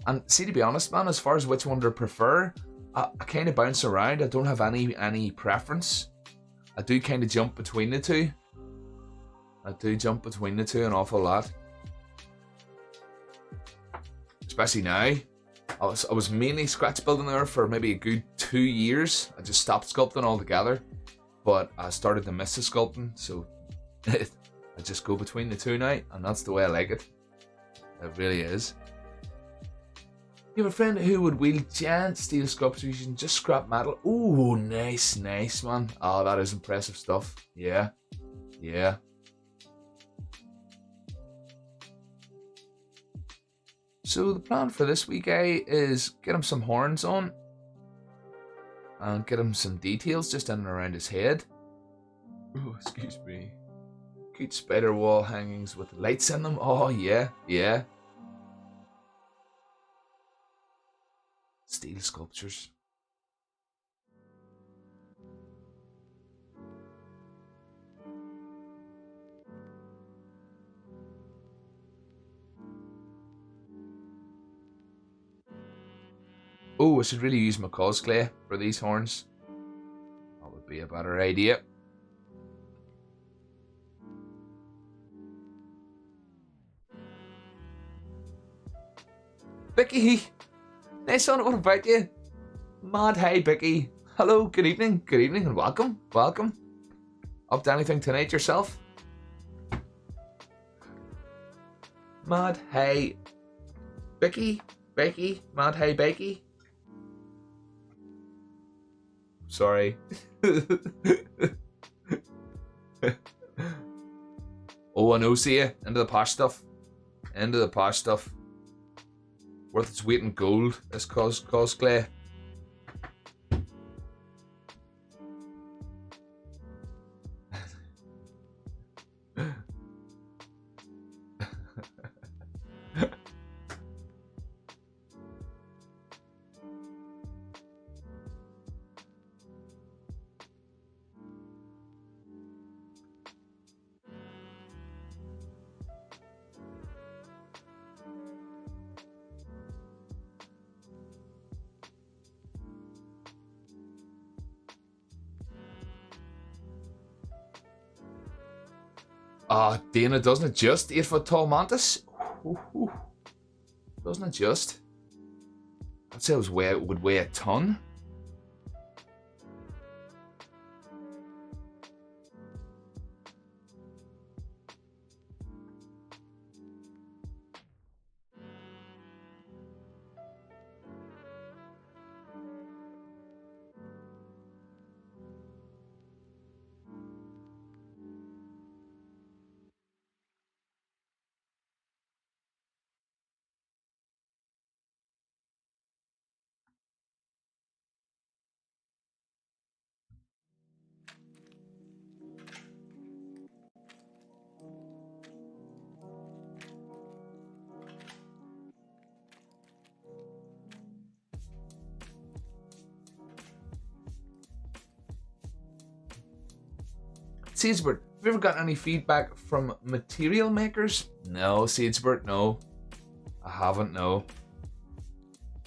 And see, to be honest, man, as far as which one to prefer, I kind of bounce around. I don't have any preference. I do kind of jump between the two. I do jump between the two an awful lot. Especially now. I was mainly scratch building there for maybe a good 2 years. I just stopped sculpting altogether. But I started to miss the sculpting, so I just go between the two now, and that's the way I like it. It really is. You have a friend who would wield giant steel sculptures using just scrap metal. Ooh, nice, man. Oh, that is impressive stuff. Yeah. So the plan for this week, is get him some horns on. And get him some details just in and around his head. Oh, excuse me. Cute spider wall hangings with lights in them. Oh, yeah. Steel sculptures. Oh, I should really use my cosplay for these horns. That would be a better idea. Vicky! Nice one, what about you? Mad hey, Vicky. Hello, good evening, and welcome. Up to anything tonight yourself? Mad hey, Vicky, Mad hey, Becky. Sorry. Oh, I know, see ya. Into the posh stuff. Worth its weight in gold, this cosplay. Dana, doesn't it just 8 foot tall mantis? Ooh. Doesn't it just? I'd say it would weigh a ton. Sagebird, have you ever gotten any feedback from material makers? No, Sagebird, no. I haven't, no.